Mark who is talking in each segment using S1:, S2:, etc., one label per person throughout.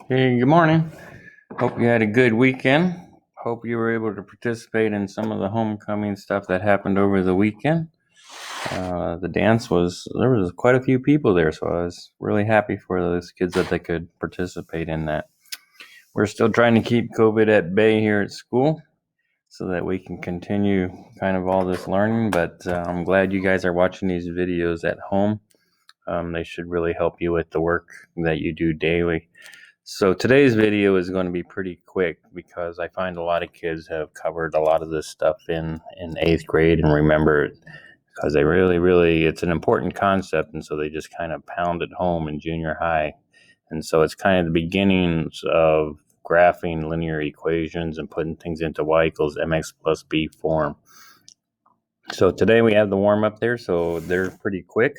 S1: Hey, good morning. Hope you had a good weekend. Hope you were able to participate in some of the homecoming stuff that happened over the weekend. The dance there was quite a few people there, so I was really happy for those kids that they could participate in that. We're still trying to keep COVID at bay here at school so that we can continue kind of all this learning, but I'm glad you guys are watching these videos at home. They should really help you with the work that you do daily. So today's video is going to be pretty quick because I find a lot of kids have covered a lot of this stuff in 8th grade and remember it because they really, it's an important concept, and so they just kind of pound it home in junior high. And so it's kind of the beginnings of graphing linear equations and putting things into y equals mx plus b form. So today we have the warm up there, so they're pretty quick.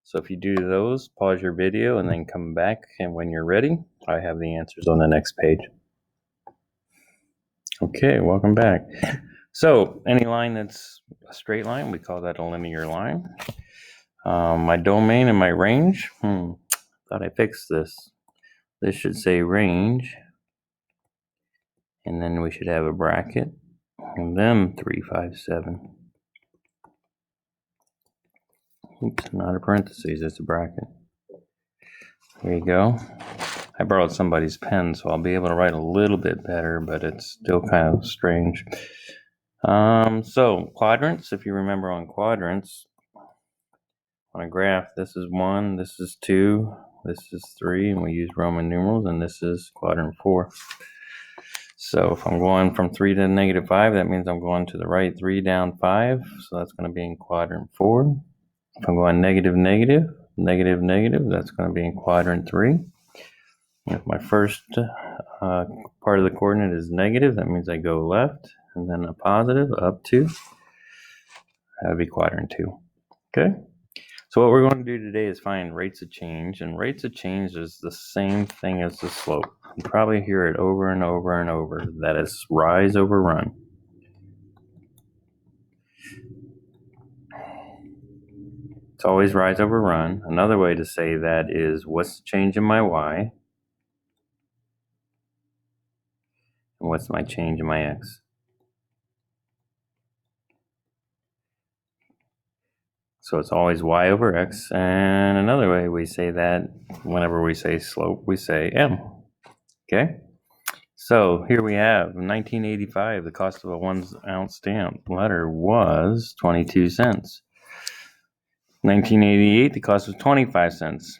S1: So if you do those, pause your video and then come back, and when you're ready, I have the answers on the next page. Okay, welcome back. So any line that's a straight line, we call that a linear line. My domain and my range, thought I fixed this. This should say range, and then we should have a bracket, and then 3, 5, 7. Oops, not a parentheses, it's a bracket. There you go. I borrowed somebody's pen, so I'll be able to write a little bit better, but it's still kind of strange. So quadrants, if you remember on quadrants, on a graph, this is 1, this is 2, this is 3, and we use Roman numerals, and this is quadrant 4. So if I'm going from 3 to negative 5, that means I'm going to the right 3 down 5, so that's going to be in quadrant 4. If I'm going negative, negative, negative, negative, that's going to be in quadrant 3. If my first part of the coordinate is negative, that means I go left, and then a positive up 2. That would be quadrant 2. Okay? So what we're going to do today is find rates of change, and rates of change is the same thing as the slope. You probably hear it over and over and over. That is rise over run. It's always rise over run. Another way to say that is what's the change in my y, and what's my change in my x. So it's always y over x, and another way we say that whenever we say slope, we say m. Okay? So here we have 1985, the cost of a 1-ounce stamp letter was 22 cents. 1988, the cost was 25 cents.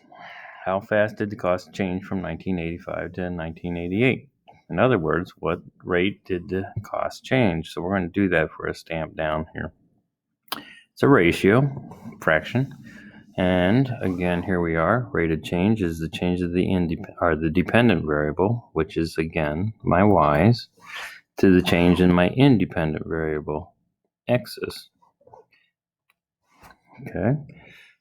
S1: How fast did the cost change from 1985 to 1988? In other words, what rate did the cost change? So we're going to do that for a stamp down here. It's a ratio, fraction. And again, here we are. Rate of change is the change of the dependent variable, which is again my y's, to the change in my independent variable, x's. Okay.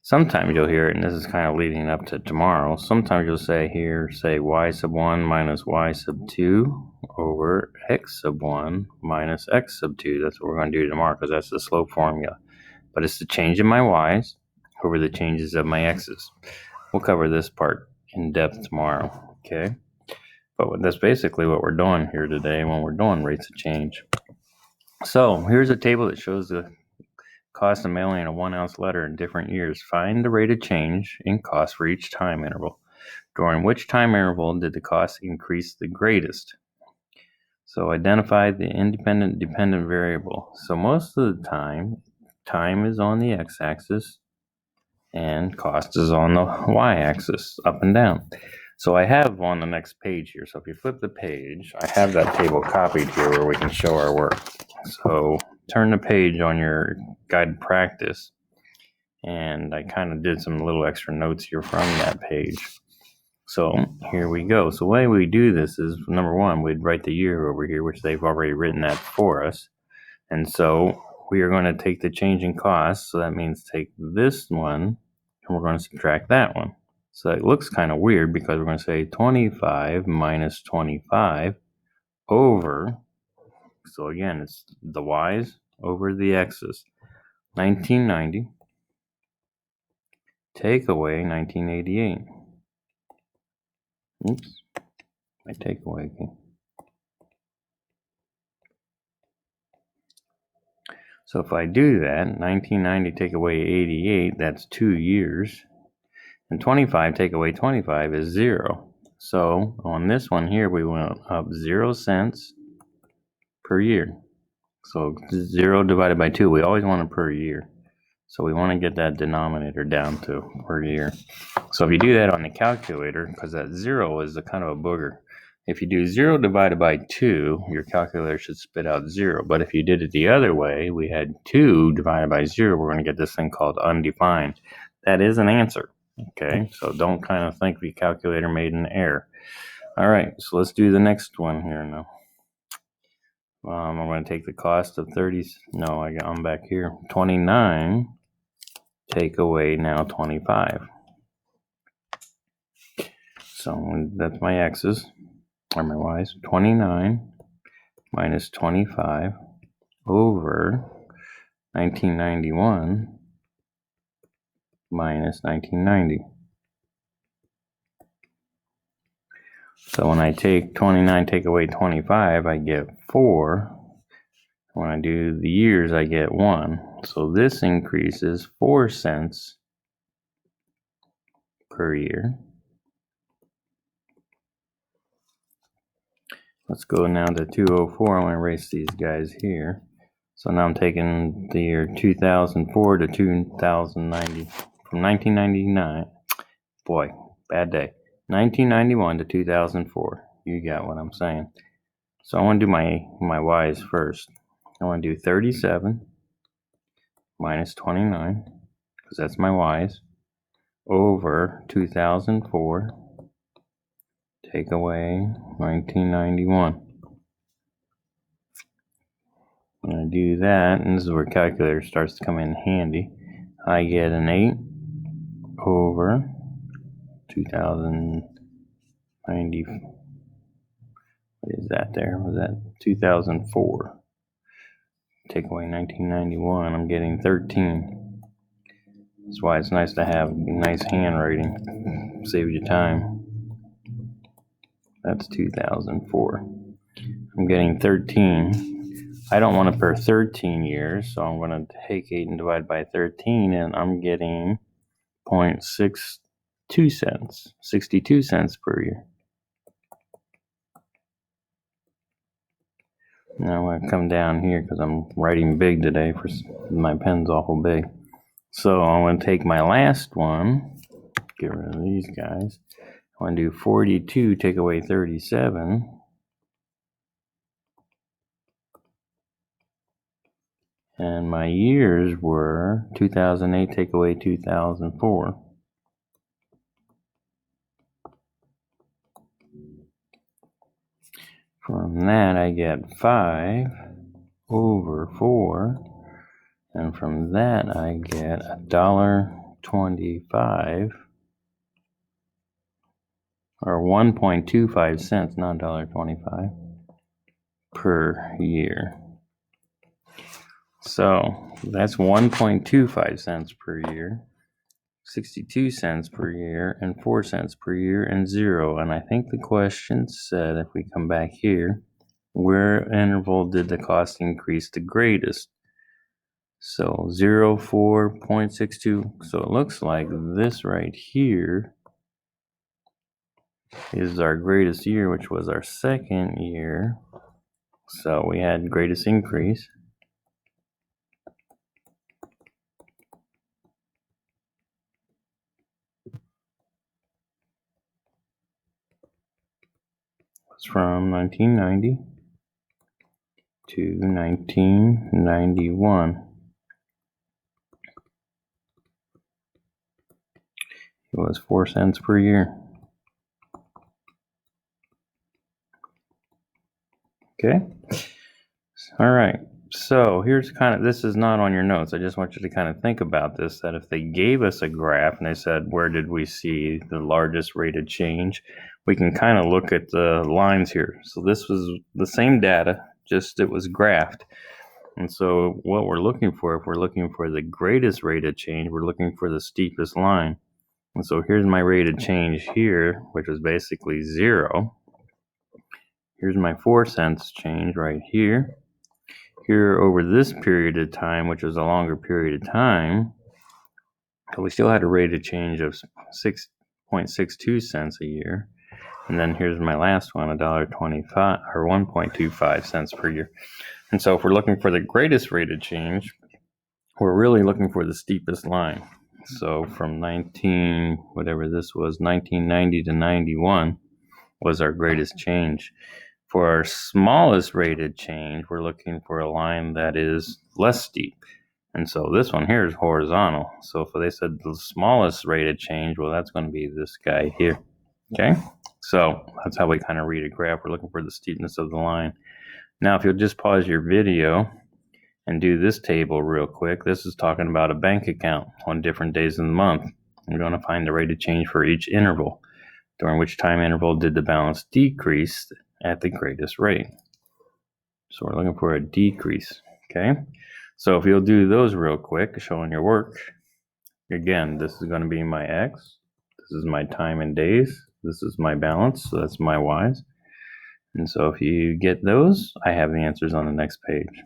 S1: Sometimes you'll hear it, and this is kind of leading up to tomorrow. Sometimes you'll say y sub 1 minus y sub 2 over x sub 1 minus x sub 2. That's what we're going to do tomorrow because that's the slope formula. But it's the change in my y's over the changes of my x's. We'll cover this part in depth tomorrow, okay? But that's basically what we're doing here today when we're doing rates of change. So here's a table that shows the cost of mailing a 1-ounce letter in different years. Find the rate of change in cost for each time interval. During which time interval did the cost increase the greatest? So identify the independent dependent variable. So most of the time is on the x-axis and cost is on the y-axis, up and down. So I have on the next page here, so if you flip the page, I have that table copied here where we can show our work. So turn the page on your guided practice, and I kind of did some little extra notes here from that page. So here we go. So the way we do this is, number one, we'd write the year over here, which they've already written that for us. And so we are going to take the change in cost, so that means take this one, and we're going to subtract that one. So it looks kind of weird because we're going to say 25 minus 25 over, so again, it's the y's over the x's. 1990, take away 1988. Oops. my takeaway. So if I do that, 1990 take away 88, that's 2 years. And 25 take away 25 is 0. So on this one here, we went up 0 cents per year. So 0 divided by 2, we always want it per year. So we want to get that denominator down to per year. So if you do that on the calculator, because that 0 is a kind of a booger. If you do 0 divided by 2, your calculator should spit out 0. But if you did it the other way, we had 2 divided by 0, we're going to get this thing called undefined. That is an answer. Okay, so don't kind of think the calculator made an error. All right, so let's do the next one here now. I'm going to take the cost of 30. No, I'm back here. 29. Take away now 25. So that's my x's or my y's. 29 minus 25 over 1991 minus 1990. So when I take 29, take away 25, I get 4. When I do the years, I get 1. So this increases 4 cents per year. Let's go now to 204. I'm going to erase these guys here. So now I'm taking the year 2004 to 2090. From 1999. Boy, bad day. 1991 to 2004. You got what I'm saying. So I want to do my y's first. I want to do 37 minus 29, because that's my y's, over 2004, take away 1991. I'm going to do that, and this is where calculator starts to come in handy. I get an 8 over 2090. What is that there? Was that 2004? Take away 1991, I'm getting 13. That's why it's nice to have nice handwriting. Saves you time. That's 2004. I'm getting 13. I don't want it per 13 years, so I'm going to take 8 and divide by 13, and I'm getting 0.62 cents, 62 cents per year. Now I'm going to come down here because I'm writing big today. For my pen's awful big. So I'm going to take my last one, get rid of these guys. I'm going to do 42, take away 37. And my years were 2008, take away 2004. From that, I get 5 over 4. And from that, I get $1.25, or 1.25 cents, not $1.25, per year. So that's 1.25 cents per year, 62 cents per year, and 4 cents per year, and 0. And I think the question said, if we come back here, where interval did the cost increase the greatest? So 0, 4.62. So it looks like this right here is our greatest year, which was our second year. So we had greatest increase. It's from 1990 to 1991. It was 4 cents per year. Okay. All right. So here's this is not on your notes. I just want you to kind of think about this, that if they gave us a graph and they said, where did we see the largest rate of change? We can kind of look at the lines here. So this was the same data, just it was graphed. And so what we're looking for, if we're looking for the greatest rate of change, we're looking for the steepest line. And so here's my rate of change here, which is basically 0. Here's my 4 cents change right here. Here over this period of time, which was a longer period of time, we still had a rate of change of 6.62 cents a year. And then here's my last one, $1.25 or 1.25 cents per year. And so if we're looking for the greatest rate of change, we're really looking for the steepest line. So from 1990 to 91 was our greatest change. For our smallest rated change, we're looking for a line that is less steep. And so this one here is horizontal. So if they said the smallest rated change, well, that's going to be this guy here. Okay? So that's how we kind of read a graph. We're looking for the steepness of the line. Now, if you'll just pause your video and do this table real quick, this is talking about a bank account on different days of the month. We're going to find the rate of change for each interval. During which time interval did the balance decrease at the greatest rate? So we're looking for a decrease, okay? So if you'll do those real quick, showing your work, again, this is going to be my X. This is my time in days. This is my balance, so that's my Y's. And so if you get those, I have the answers on the next page.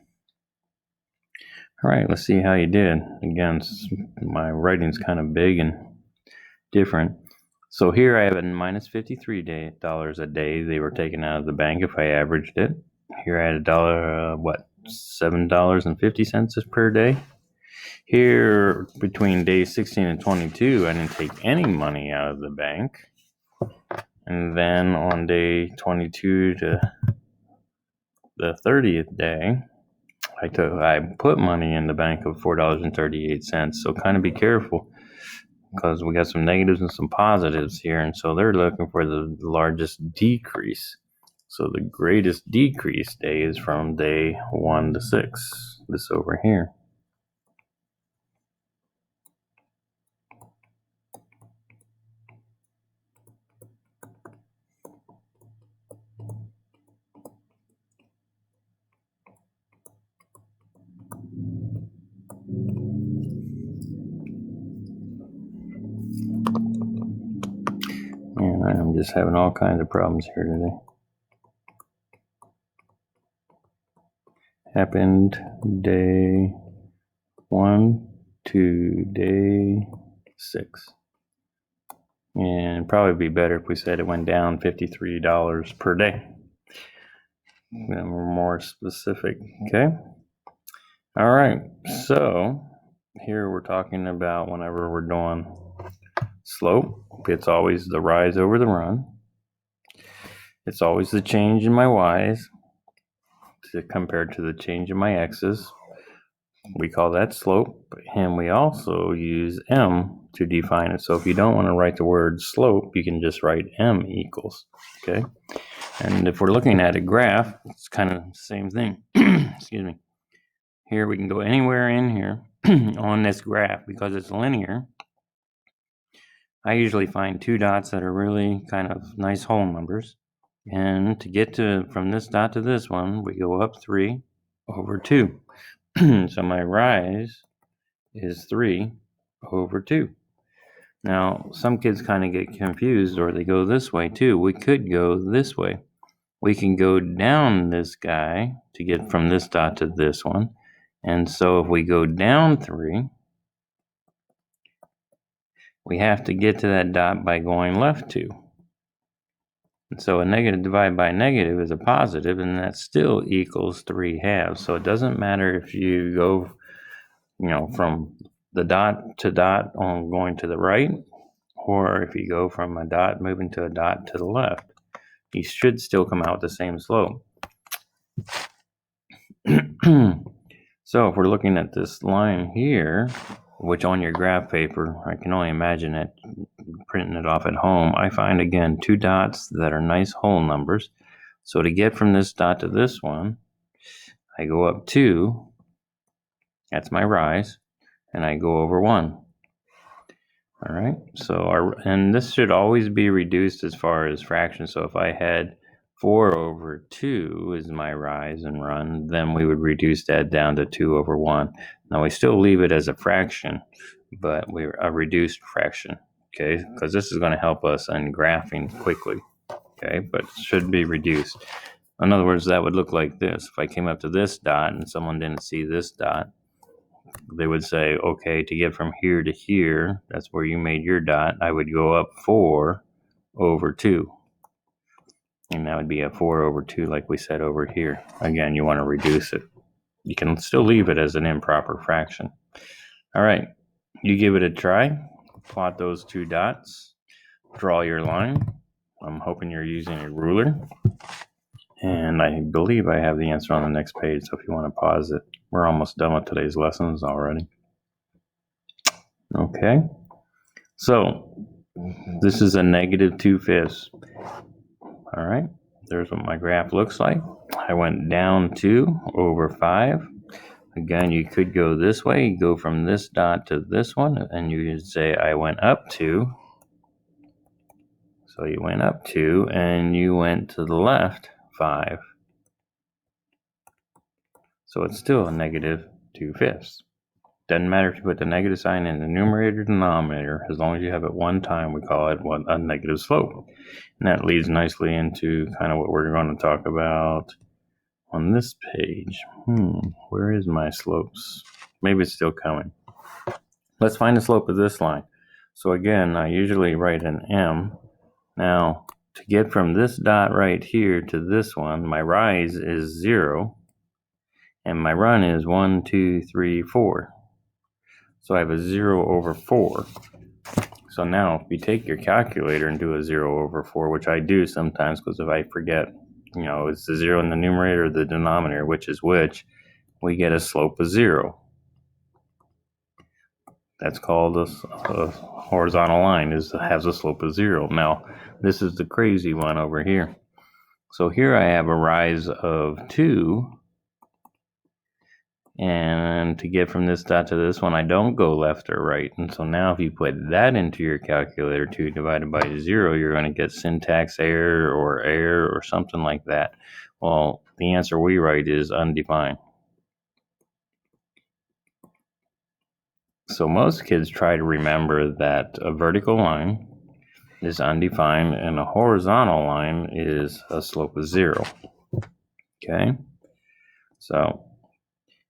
S1: All right, let's see how you did. Again, my writing's kind of big and different. So here I have a minus $53 a day they were taken out of the bank if I averaged it. Here I had $7.50 per day. Here between days 16 and 22, I didn't take any money out of the bank. And then on day 22 to the 30th day, I put money in the bank of $4.38. So kind of be careful, because we got some negatives and some positives here, and so they're looking for the largest decrease. So the greatest decrease day is from day 1 to 6, this over here. Man, I'm just having all kinds of problems here today. Happened day 1 to day 6. And probably be better if we said it went down $53 per day. We're more specific, okay? All right, so here we're talking about whenever we're doing slope, it's always the rise over the run. It's always the change in my Y's compared to the change in my X's. We call that slope, and we also use M to define it. So if you don't want to write the word slope, you can just write M equals, okay? And if we're looking at a graph, it's kind of the same thing. Excuse me. Here we can go anywhere in here on this graph because it's linear. I usually find 2 dots that are really kind of nice whole numbers. And to get from this dot to this one, we go up 3 over 2. So my rise is 3 over 2. Now, some kids kind of get confused, or they go this way too. We could go this way. We can go down this guy to get from this dot to this one. And so if we go down 3, we have to get to that dot by going left 2. And so a negative divided by a negative is a positive, and that still equals 3/2. So it doesn't matter if you go, from the dot to dot on going to the right, or if you go from a dot moving to a dot to the left. You should still come out with the same slope. So if we're looking at this line here, which on your graph paper, I can only imagine it, printing it off at home, I find again 2 dots that are nice whole numbers. So to get from this dot to this one, I go up 2, that's my rise, and I go over 1. All right, so and this should always be reduced as far as fractions. So if I had 4 over 2 is my rise and run, then we would reduce that down to 2 over 1. Now we still leave it as a fraction, but we're a reduced fraction, okay? Because this is going to help us in graphing quickly, okay? But it should be reduced. In other words, that would look like this. If I came up to this dot and someone didn't see this dot, they would say, okay, to get from here to here, that's where you made your dot, I would go up 4 over 2. And that would be a 4 over 2 like we said over here. Again, you want to reduce it. You can still leave it as an improper fraction. All right, you give it a try. Plot those 2 dots. Draw your line. I'm hoping you're using a ruler. And I believe I have the answer on the next page, so if you want to pause it. We're almost done with today's lessons already. Okay, so this is a negative 2/5. All right, there's what my graph looks like. I went down 2 over 5. Again, you could go this way. You go from this dot to this one, and you could say I went up 2. So you went up 2, and you went to the left 5. So it's still a negative 2/5. Doesn't matter if you put the negative sign in the numerator or denominator. As long as you have it one time, we call it a negative slope. And that leads nicely into kind of what we're going to talk about on this page. Where is my slopes? Maybe it's still coming. Let's find the slope of this line. So again, I usually write an M. Now, to get from this dot right here to this one, my rise is 0. And my run is 1, 2, 3, 4. So I have a 0 over 4. So now if you take your calculator and do a 0 over 4, which I do sometimes because if I forget, it's the 0 in the numerator or the denominator, which is which, we get a slope of 0. That's called a horizontal line, has a slope of 0. Now, this is the crazy one over here. So here I have a rise of 2. And to get from this dot to this one, I don't go left or right. And so now if you put that into your calculator, 2 divided by 0, you're going to get syntax error or something like that. Well, the answer we write is undefined. So most kids try to remember that a vertical line is undefined and a horizontal line is a slope of 0. Okay? So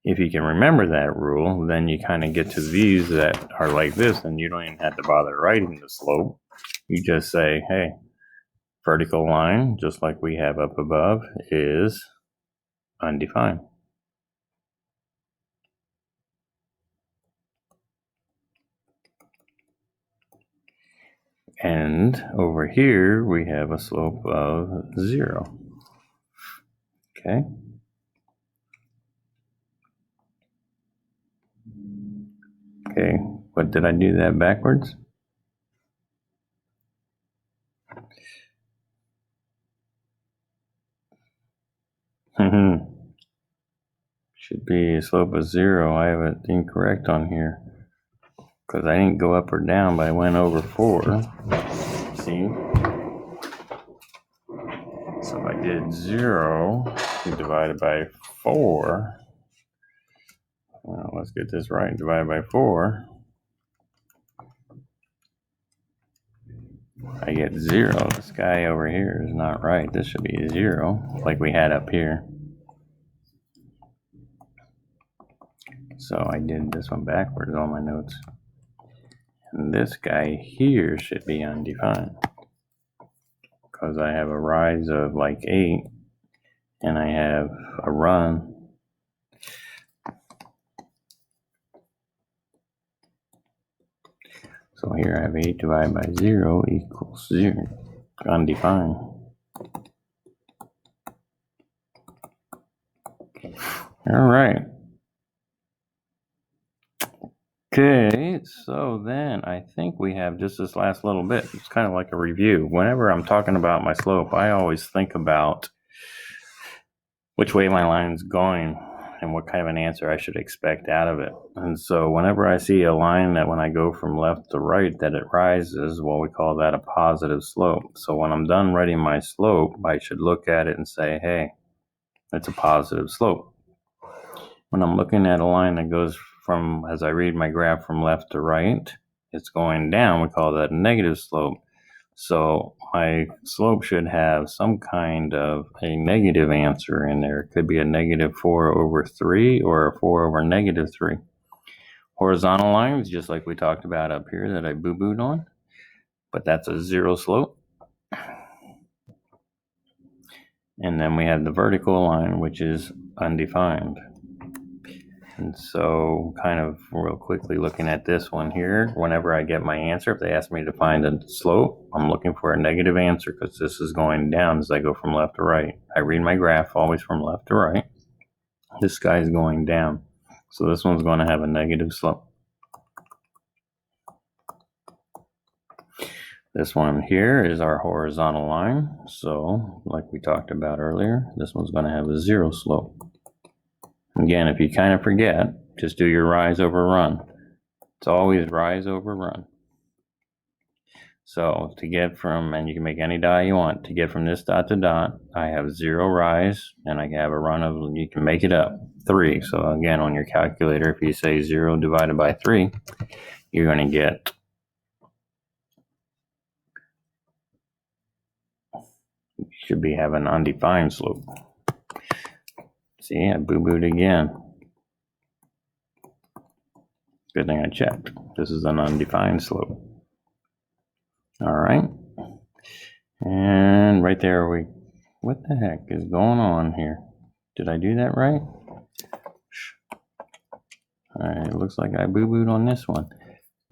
S1: if you can remember that rule, then you kind of get to these that are like this, and you don't even have to bother writing the slope. You just say, hey, vertical line, just like we have up above, is undefined. And over here, we have a slope of 0. Okay. Okay, what did I do that backwards? Should be a slope of 0. I have it incorrect on here because I didn't go up or down, but I went over 4. See? So if I did 0 divided by 4, well, let's get this right, divided by 4, I get 0. This guy over here is not right. This should be 0, like we had up here. So I did this one backwards on my notes. And this guy here should be undefined because I have a rise of like 8 and I have a run. So here I have 8 divided by 0 equals 0, undefined. All right. Okay, so then I think we have just this last little bit. It's kind of like a review. Whenever I'm talking about my slope, I always think about which way my line's going and what kind of an answer I should expect out of it. And so whenever I see a line that when I go from left to right that it rises, well, we call that a positive slope. So when I'm done writing my slope, I should look at it and say, hey, it's a positive slope. When I'm looking at a line that goes from, as I read my graph from left to right, it's going down, we call that a negative slope. So my slope should have some kind of a negative answer in there. It could be a negative 4 over 3 or a 4 over negative 3. Horizontal lines, just like we talked about up here that I boo-booed on, but that's a zero slope. And then we have the vertical line, which is undefined. And so kind of real quickly looking at this one here, whenever I get my answer, if they ask me to find a slope, I'm looking for a negative answer because this is going down as I go from left to right. I read my graph always from left to right. This guy is going down. So this one's going to have a negative slope. This one here is our horizontal line. So like we talked about earlier, this one's going to have a zero slope. Again, if you kind of forget, just do your rise over run. It's always rise over run. So to get from, and you can make any dot you want, to get from this dot to dot, I have zero rise, and I have a run of, you can make it up, 3. So again, on your calculator, if you say 0 divided by 3, you're going to get, you should be having an undefined slope. See, I boo-booed again. Good thing I checked. This is an undefined slope. All right. And right there, what the heck is going on here? Did I do that right? All right, it looks like I boo-booed on this one.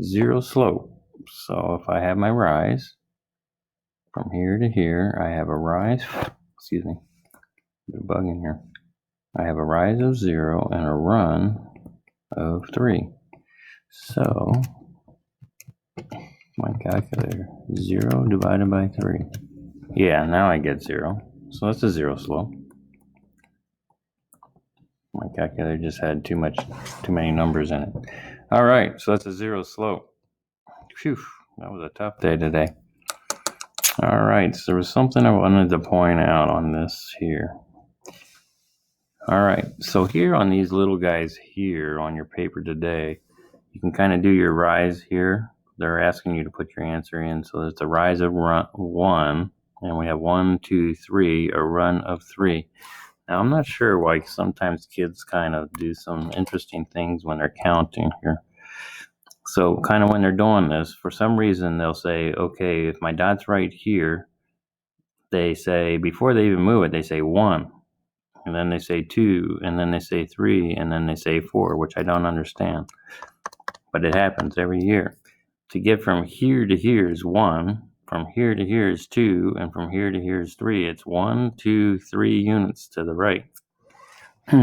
S1: Zero slope. So if I have my rise from here to here, I have a rise, excuse me, there's a bug in here. I have a rise of 0 and a run of 3. So my calculator, 0 divided by 3. Yeah, now I get 0. So that's a zero slope. My calculator just had too many numbers in it. All right, so that's a zero slope. Phew, that was a tough day today. All right, so there was something I wanted to point out on this here. All right, so here on these little guys here on your paper today, you can kind of do your rise here. They're asking you to put your answer in. So it's a rise of 1, and we have 1, 2, 3, a run of 3. Now, I'm not sure why sometimes kids kind of do some interesting things when they're counting here. So kind of when they're doing this, for some reason, they'll say, okay, if my dot's right here, they say, before they even move it, they say 1, and then they say 2, and then they say 3, and then they say 4, which I don't understand. But it happens every year. To get from here to here is 1, from here to here is 2, and from here to here is 3. It's 1, 2, 3 units to the right.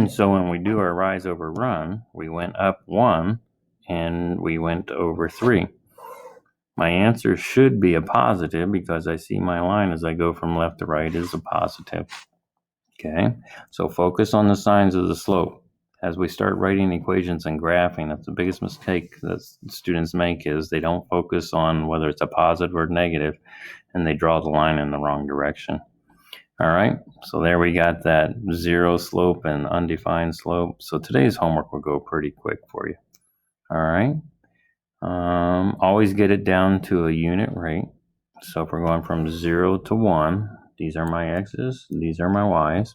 S1: So when we do our rise over run, we went up 1 and we went over 3. My answer should be a positive because I see my line as I go from left to right is a positive. Okay, so focus on the signs of the slope. As we start writing equations and graphing, that's the biggest mistake that students make, is they don't focus on whether it's a positive or negative, and they draw the line in the wrong direction. All right, so there we got that zero slope and undefined slope. So today's homework will go pretty quick for you. All right, always get it down to a unit rate. So if we're going from 0 to 1, these are my x's, these are my y's.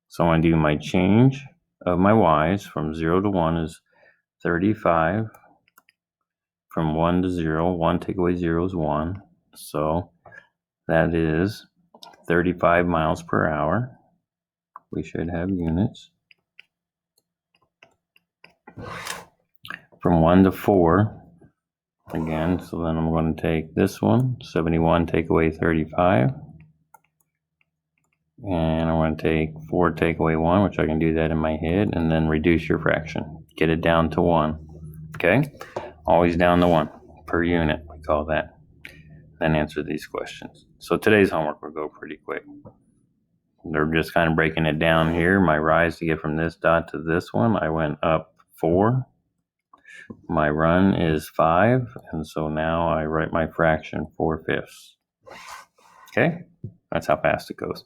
S1: So I'm going to do my change of my y's from 0 to 1 is 35. From 1 to 0, 1 take away 0 is 1. So that is 35 miles per hour. We should have units. From 1 to 4, again, so then I'm going to take this one, 71 take away 35. And I'm going to take 4 take away 1, which I can do that in my head, and then reduce your fraction. Get it down to 1. Okay? Always down to 1 per unit, we call that. Then answer these questions. So today's homework will go pretty quick. They're just kind of breaking it down here. My rise to get from this dot to this one, I went up 4. My run is 5, and so now I write my fraction 4/5. Okay? That's how fast it goes.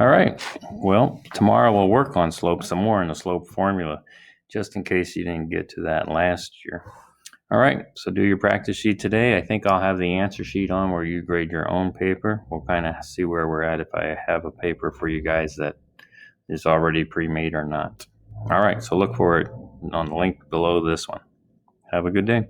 S1: All right. Well, tomorrow we'll work on slope some more in the slope formula, just in case you didn't get to that last year. All right, so do your practice sheet today. I think I'll have the answer sheet on where you grade your own paper. We'll kind of see where we're at if I have a paper for you guys that is already pre-made or not. All right, so look for it on the link below this one. Have a good day.